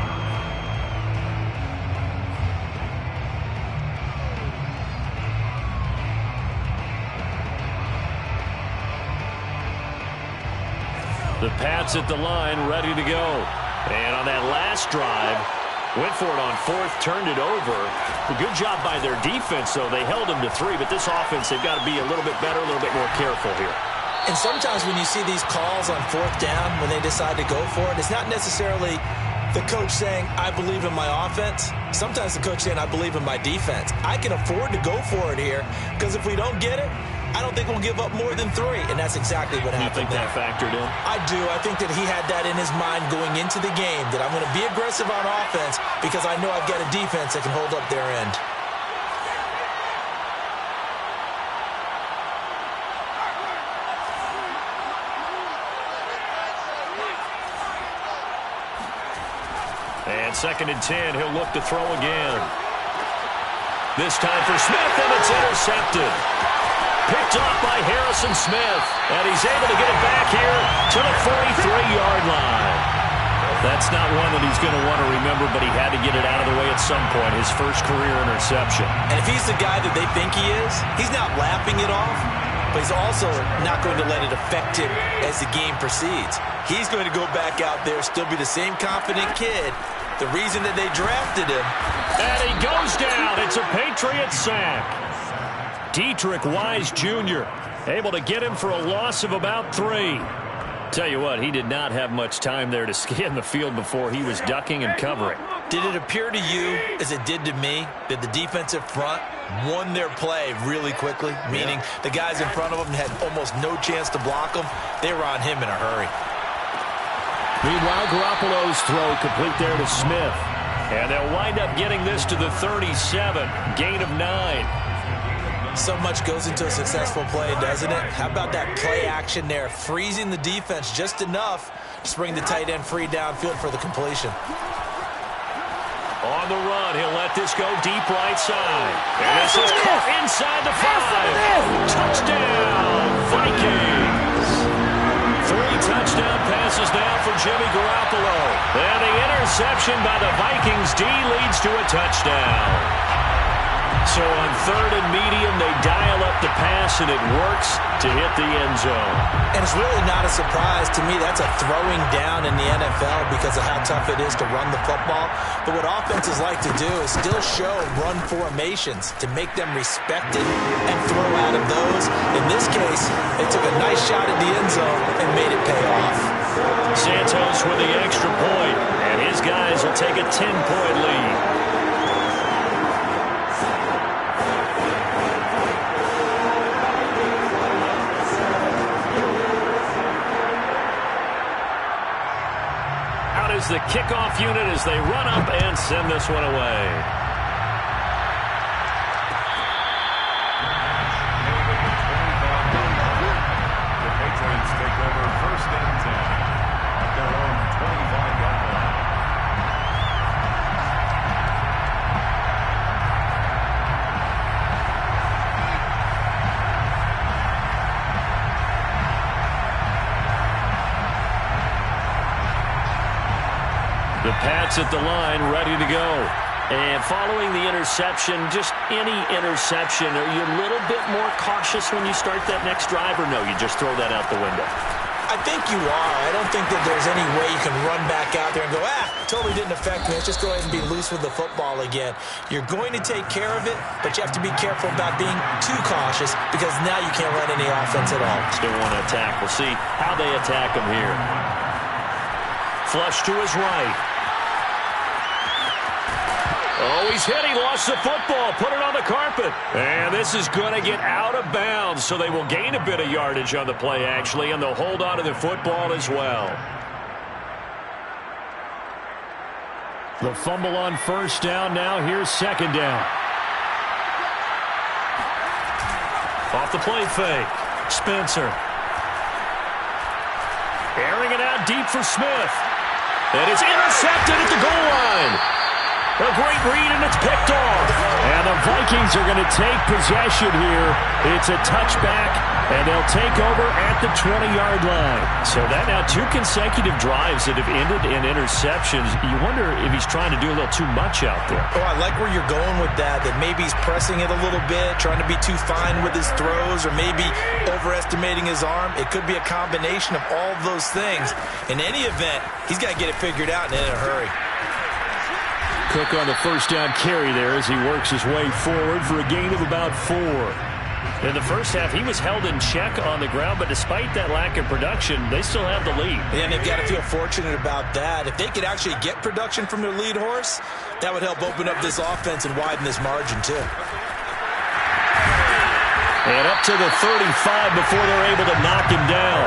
The Pats at the line, ready to go. And on that last drive, went for it on 4th, turned it over. A good job by their defense, though. They held them to 3, but this offense, they've got to be a little bit better, a little bit more careful here. And sometimes when you see these calls on 4th down, when they decide to go for it, it's not necessarily the coach saying, I believe in my offense. Sometimes the coach saying, I believe in my defense. I can afford to go for it here, because if we don't get it, I don't think we'll give up more than 3, and that's exactly what happened. You think that factored in? I do. I think that he had that in his mind going into the game, that I'm going to be aggressive on offense because I know I've got a defense that can hold up their end. And 2nd and 10, he'll look to throw again. This time for Smith, and it's intercepted. Picked off by Harrison Smith, and he's able to get it back here to the 43-yard line. That's not one that he's going to want to remember, but he had to get it out of the way at some point, his first career interception. And if he's the guy that they think he is, he's not laughing it off, but he's also not going to let it affect him as the game proceeds. He's going to go back out there, still be the same confident kid, the reason that they drafted him. And he goes down. It's a Patriot sack. Dietrich Wise Jr. able to get him for a loss of about 3. Tell you what, he did not have much time there to scan the field before he was ducking and covering. Did it appear to you, as it did to me, that the defensive front won their play really quickly? Meaning the guys in front of them had almost no chance to block them. They were on him in a hurry. Meanwhile, Garoppolo's throw complete there to Smith. And they'll wind up getting this to the 37. Gain of 9. So much goes into a successful play, doesn't it? How about that play action there, freezing the defense just enough to bring the tight end free downfield for the completion. On the run, he'll let this go deep right side. And this is caught inside the 5. Touchdown, Vikings. Jimmy Garoppolo. And the interception by the Vikings D leads to a touchdown. So on third and medium, they dial up the pass, and it works to hit the end zone. And it's really not a surprise to me. That's a throwing down in the NFL because of how tough it is to run the football. But what offenses like to do is still show run formations to make them respected and throw out of those. In this case, they took a nice shot at the end zone and made it pay off. Santos with the extra point, and his guys will take a 10-point lead. The kickoff unit as they run up and send this one away. The Patriots take over first and 10 at their own 25-yard line. The Pats at the line, ready to go. And following the interception, just any interception, are you a little bit more cautious when you start that next drive, or no, you just throw that out the window? I think you are. I don't think that there's any way you can run back out there and go, totally didn't affect me. Let's just go ahead and be loose with the football again. You're going to take care of it, but you have to be careful about being too cautious because now you can't run any offense at all. Still want to attack. We'll see how they attack him here. Flush to his right. Oh, he's hit. He lost the football. Put it on the carpet. And this is going to get out of bounds, so they will gain a bit of yardage on the play, actually, and they'll hold on to the football as well. The fumble on first down. Now here's second down. Off the play fake. Spencer. Airing it out deep for Smith. And it's intercepted at the goal line. A great read, and it's picked off. And the Vikings are going to take possession here. It's a touchback, and they'll take over at the 20-yard line. So that now 2 consecutive drives that have ended in interceptions. You wonder if he's trying to do a little too much out there. Oh, I like where you're going with that maybe he's pressing it a little bit, trying to be too fine with his throws, or maybe overestimating his arm. It could be a combination of all those things. In any event, he's got to get it figured out and in a hurry. Cook on the first down carry there as he works his way forward for a gain of about 4. In the first half, he was held in check on the ground, but despite that lack of production, they still have the lead. And they've got to feel fortunate about that. If they could actually get production from their lead horse, that would help open up this offense and widen this margin too. And up to the 35 before they're able to knock him down.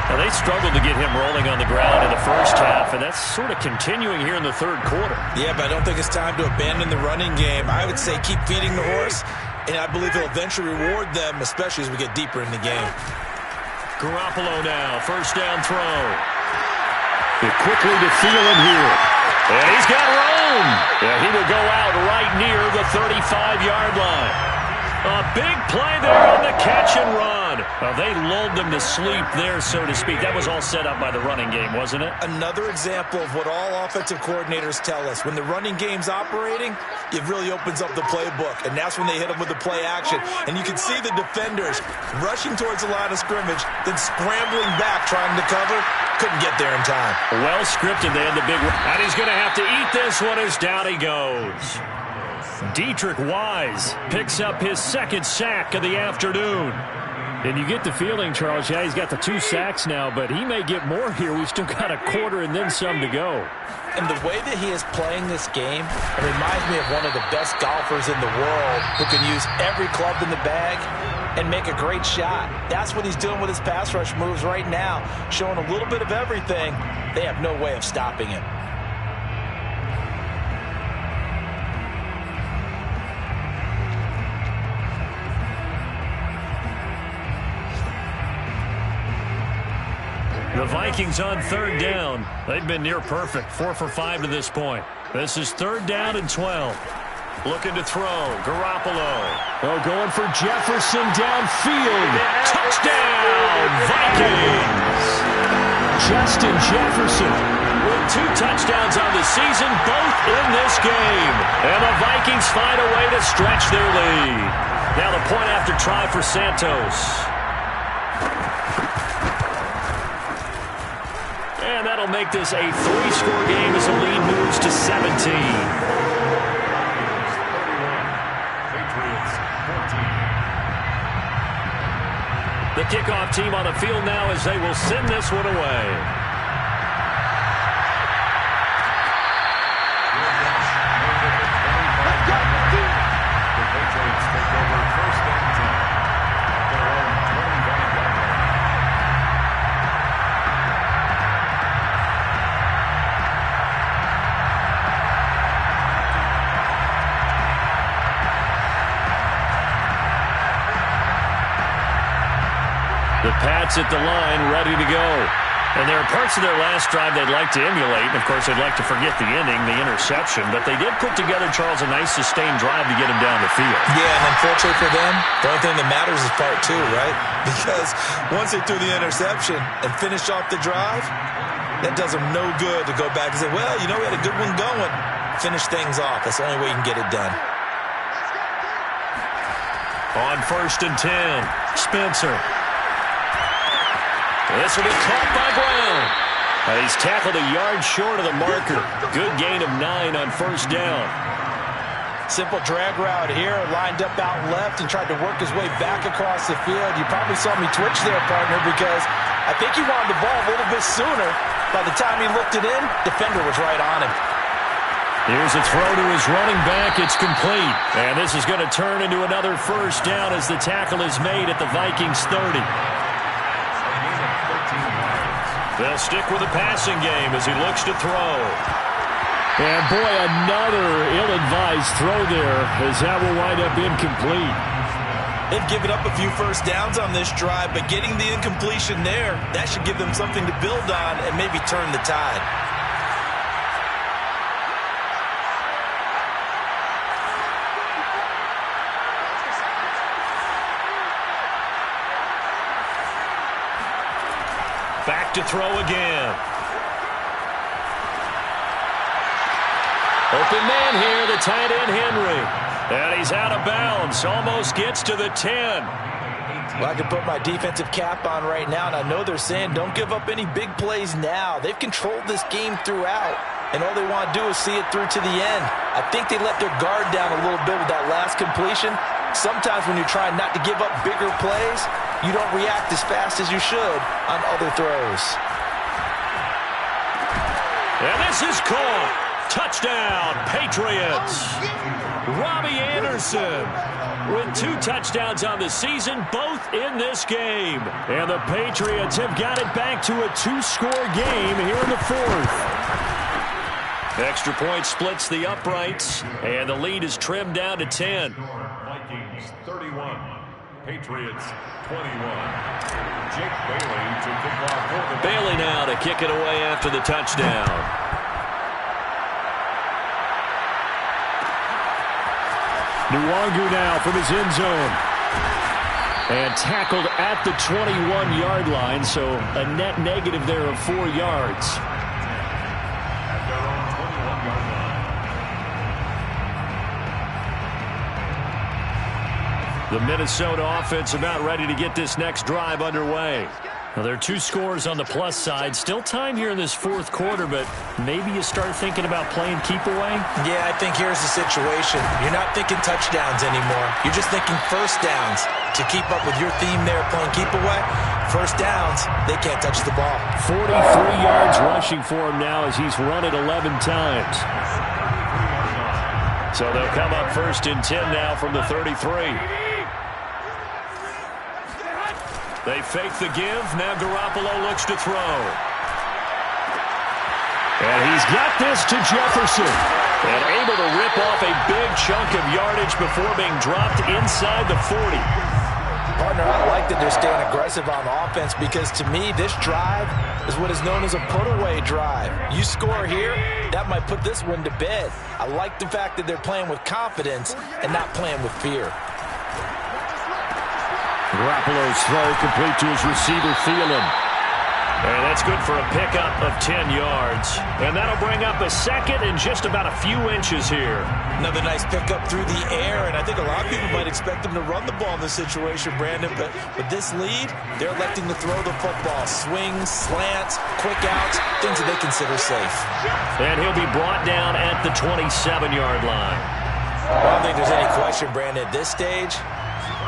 Now, they struggled to get him rolling on the ground in the first half, and that's sort of continuing here in the third quarter. Yeah, but I don't think it's time to abandon the running game. I would say keep feeding the horse, and I believe he'll eventually reward them, especially as we get deeper in the game. Garoppolo now, first down throw. It quickly to Thielen here. And he's got room. Yeah, he will go out right near the 35-yard line. A big play there on the catch and run. They lulled them to sleep there, so to speak. That was all set up by the running game, wasn't it? Another example of what all offensive coordinators tell us. When the running game's operating, it really opens up the playbook, and that's when they hit them with the play action. And you can see the defenders rushing towards the line of scrimmage, then scrambling back trying to cover. Couldn't get there in time. Well scripted. They had the big one. And he's going to have to eat this one as down he goes. Dietrich Wise picks up his second sack of the afternoon. And you get the feeling, Charles, yeah, he's got the 2 sacks now, but he may get more here. We've still got a quarter and then some to go. And the way that he is playing this game, it reminds me of one of the best golfers in the world who can use every club in the bag and make a great shot. That's what he's doing with his pass rush moves right now, showing a little bit of everything. They have no way of stopping him. The Vikings on third down. They've been near perfect, 4 for 5 to this point. This is third down and 12. Looking to throw. Garoppolo. Oh, going for Jefferson downfield. Touchdown, Vikings! Justin Jefferson. With 2 touchdowns on the season, both in this game. And the Vikings find a way to stretch their lead. Now the point after try for Santos. And that'll make this a 3-score game as the lead moves to 17. Patriots 14. The kickoff team on the field now as they will send this one away. The Pats at the line, ready to go. And there are parts of their last drive they'd like to emulate. And, of course, they'd like to forget the ending, the interception. But they did put together, Charles, a nice sustained drive to get him down the field. Yeah, and unfortunately for them, the only thing that matters is part 2, right? Because once they threw the interception and finished off the drive, that does them no good to go back and say, well, you know, we had a good one going. Finish things off. That's the only way you can get it done. On 1st and 10, Spencer. This will be caught by Brown. He's tackled a yard short of the marker. Good gain of 9 on 1st down. Simple drag route here, lined up out left and tried to work his way back across the field. You probably saw me twitch there, partner, because I think he wanted the ball a little bit sooner. By the time he looked it in, defender was right on him. Here's a throw to his running back. It's complete. And this is going to turn into another 1st down as the tackle is made at the Vikings 30. They'll stick with the passing game as he looks to throw. And, boy, another ill-advised throw there as that will wind up incomplete. They've given up a few 1st downs on this drive, but getting the incompletion there, that should give them something to build on and maybe turn the tide. Back to throw again. Open man here, the tight end Henry. And he's out of bounds. Almost gets to the 10. Well, I can put my defensive cap on right now, and I know they're saying don't give up any big plays now. They've controlled this game throughout, and all they want to do is see it through to the end. I think they let their guard down a little bit with that last completion. Sometimes when you're trying not to give up bigger plays, you don't react as fast as you should on other throws. And this is caught. Touchdown, Patriots. Robbie Anderson with 2 touchdowns on the season, both in this game. And the Patriots have got it back to a 2-score game here in the 4th. Extra point splits the uprights, and the lead is trimmed down to 10. Vikings 31, Patriots 21. Jake Bailey to kick off for the Bailey now to kick it away after the touchdown. Nwangu now from his end zone. And tackled at the 21-yard line, so a net negative there of 4 yards. at their own 21-yard line. The Minnesota offense about ready to get this next drive underway. Now, there are 2 scores on the plus side. Still time here in this 4th quarter, but maybe you start thinking about playing keep away? Yeah, I think here's the situation. You're not thinking touchdowns anymore. You're just thinking 1st downs. To keep up with your theme there, playing keep away, 1st downs, they can't touch the ball. 43 yards rushing for him now as he's run it 11 times. So they'll come up 1st and 10 now from the 33. They fake the give. Now Garoppolo looks to throw. And he's got this to Jefferson. And able to rip off a big chunk of yardage before being dropped inside the 40. Partner, I like that they're staying aggressive on offense because to me, this drive is what is known as a put-away drive. You score here, that might put this one to bed. I like the fact that they're playing with confidence and not playing with fear. Garoppolo's throw complete to his receiver, Thielen. And that's good for a pickup of 10 yards. And that'll bring up a second and just about a few inches here. Another nice pickup through the air, and I think a lot of people might expect them to run the ball in this situation, Brandon. But with this lead, they're electing to throw the football. Swings, slants, quick outs, things that they consider safe. And he'll be brought down at the 27-yard line. I don't think there's any question, Brandon, at this stage.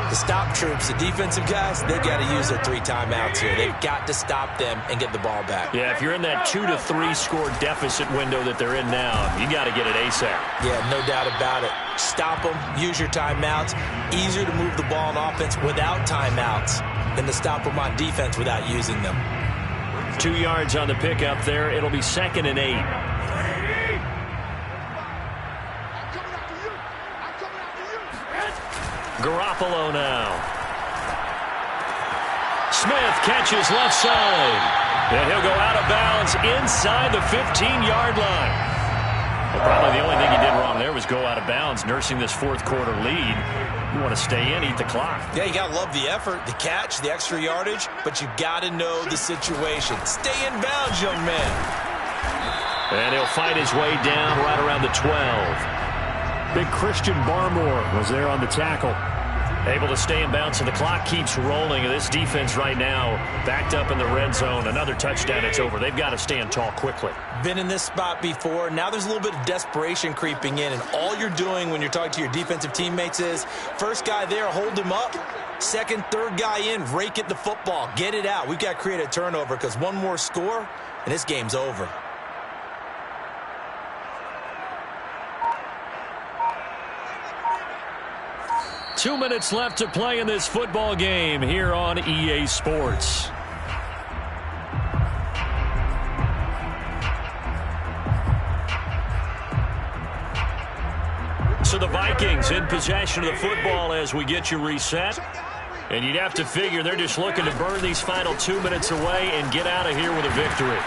The stop troops, the defensive guys, they've got to use their 3 timeouts here. They've got to stop them and get the ball back. Yeah, if you're in that 2 to 3 score deficit window that they're in now, you got to get it ASAP. Yeah, no doubt about it. Stop them, use your timeouts. Easier to move the ball on offense without timeouts than to stop them on defense without using them. 2 yards on the pickup there. It'll be 2nd and 8. Garoppolo now. Smith catches left side. And he'll go out of bounds inside the 15-yard line. Well, probably the only thing he did wrong there was go out of bounds, nursing this fourth-quarter lead. You want to stay in, eat the clock. Yeah, you got to love the effort, the catch, the extra yardage, but you got to know the situation. Stay in bounds, young man. And he'll fight his way down right around the 12. Big Christian Barmore was there on the tackle. Able to stay in bounds, and the clock keeps rolling. This defense right now backed up in the red zone. Another touchdown, it's over. They've got to stand tall quickly. Been in this spot before. Now there's a little bit of desperation creeping in, and all you're doing when you're talking to your defensive teammates is first guy there, hold him up. Second, third guy in, rake at the football. Get it out. We've got to create a turnover because one more score, and this game's over. Two minutes left to play in this football game here on EA Sports. So the Vikings in possession of the football as we get you reset. And you'd have to figure they're just looking to burn these final 2 minutes away and get out of here with a victory.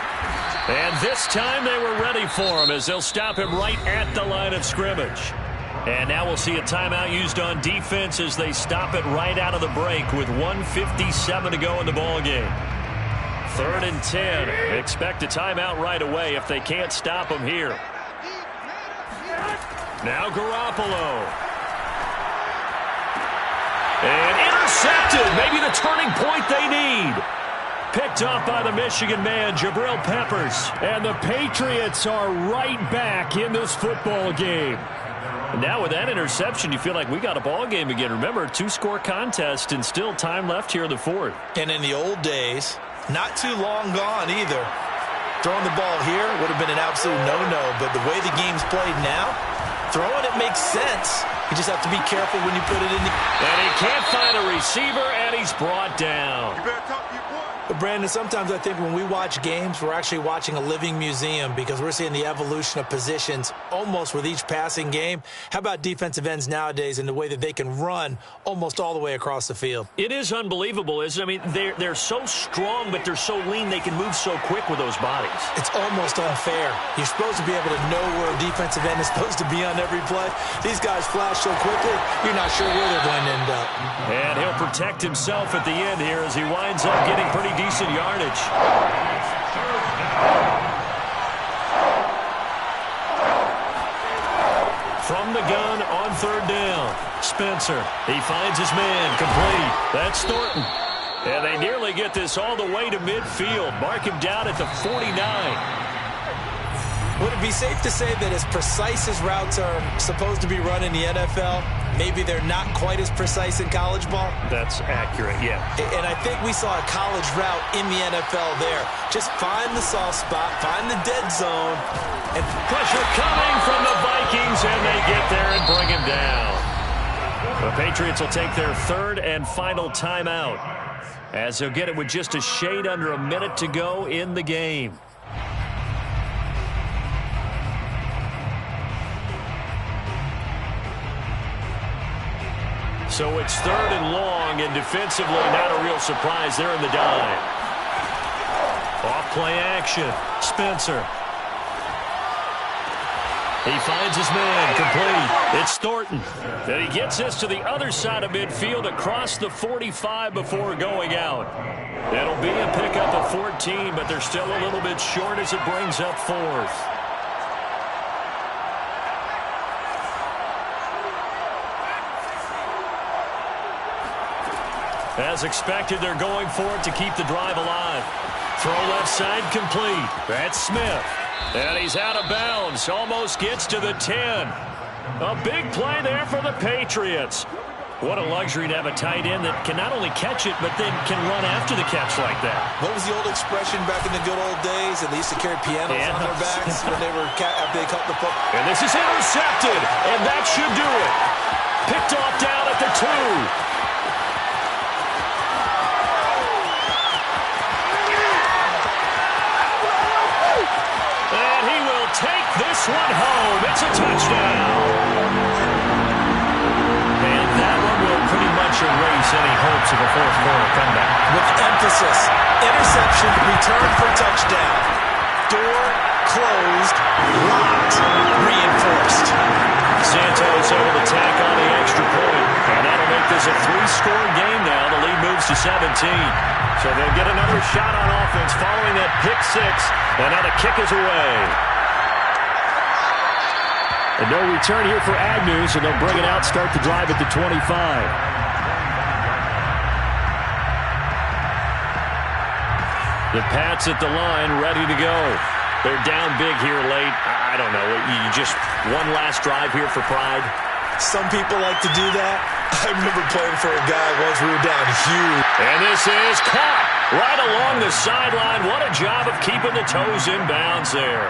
And this time they were ready for him as they'll stop him right at the line of scrimmage. And now we'll see a timeout used on defense as they stop it right out of the break with 1:57 to go in the ballgame. 3rd and 10. Expect a timeout right away if they can't stop them here. Now Garoppolo. And intercepted. Maybe the turning point they need. Picked off by the Michigan man, Jabril Peppers. And the Patriots are right back in this football game. And now with that interception, you feel like we got a ball game again. Remember, 2-score contest and still time left here in the 4th. And in the old days, not too long gone either. Throwing the ball here would have been an absolute no-no, but the way the game's played now, throwing it makes sense. You just have to be careful when you put it in the... And he can't find a receiver, and he's brought down. But Brandon, sometimes I think when we watch games, we're actually watching a living museum because we're seeing the evolution of positions almost with each passing game. How about defensive ends nowadays and the way that they can run almost all the way across the field? It is unbelievable, isn't it? I mean, they're so strong, but they're so lean, they can move so quick with those bodies. It's almost unfair. You're supposed to be able to know where a defensive end is supposed to be on every play. These guys flash so quickly, you're not sure where they're going to end up. And he'll protect himself at the end here as he winds up getting pretty decent yardage. From the gun on 3rd down. Spencer, he finds his man, complete. That's Thornton. And they nearly get this all the way to midfield. Mark him down at the 49. Would it be safe to say that as precise as routes are supposed to be run in the NFL, maybe they're not quite as precise in college ball? That's accurate, yeah. And I think we saw a college route in the NFL there. Just find the soft spot, find the dead zone. And pressure coming from the Vikings, and they get there and bring him down. The Patriots will take their 3rd and final timeout as they'll get it with just a shade under a minute to go in the game. So it's 3rd and long, and defensively not a real surprise. They're in the dime. Off play action. Spencer. He finds his man, complete. It's Thornton. And he gets this to the other side of midfield across the 45 before going out. It'll be a pickup of 14, but they're still a little bit short as it brings up fourth. As expected, they're going for it to keep the drive alive. Throw left side complete. That's Smith. And he's out of bounds. Almost gets to the 10. A big play there for the Patriots. What a luxury to have a tight end that can not only catch it, but then can run after the catch like that. What was the old expression back in the good old days? And they used to carry pianos on their backs when they were after they caught the football. And this is intercepted. And that should do it. Picked off down at the 2. Take this one home. It's a touchdown. And that one will pretty much erase any hopes of a fourth quarter comeback. With emphasis. Interception, return for touchdown. Door closed, locked, reinforced. Santos able to tack on the extra point. And that'll make this a 3-score game now. The lead moves to 17. So they'll get another shot on offense following that pick 6. And now the kick is away. And no return here for Agnew, so they'll bring it out, start the drive at the 25. The Pats at the line, ready to go. They're down big here late. I don't know. You just one last drive here for pride. Some people like to do that. I remember playing for a guy once we were down huge. And this is caught right along the sideline. What a job of keeping the toes in bounds there.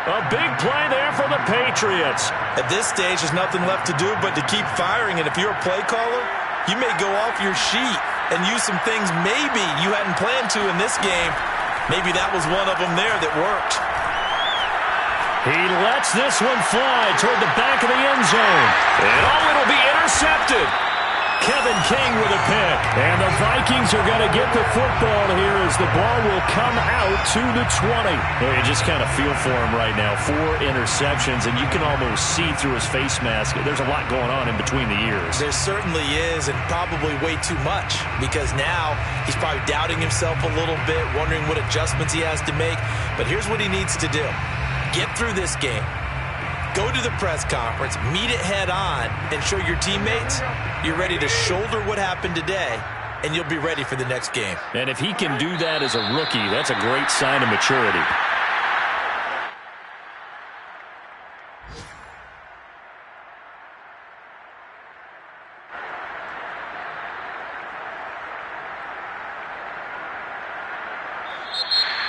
A big play there for the Patriots. At this stage, there's nothing left to do but to keep firing. And if you're a play caller, you may go off your sheet and use some things maybe you hadn't planned to in this game. Maybe that was one of them there that worked. He lets this one fly toward the back of the end zone. And it'll be intercepted. Kevin King with a pick. And the Vikings are going to get the football here as the ball will come out to the 20. Well, you just kind of feel for him right now. 4 interceptions, and you can almost see through his face mask. There's a lot going on in between the ears. There certainly is, and probably way too much, because now he's probably doubting himself a little bit, wondering what adjustments he has to make. But here's what he needs to do. Get through this game. Go to the press conference, meet it head on, and show your teammates you're ready to shoulder what happened today, and you'll be ready for the next game. And if he can do that as a rookie, that's a great sign of maturity.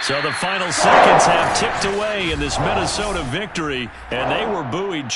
So the final seconds have ticked away in this Minnesota victory, and they were buoyed.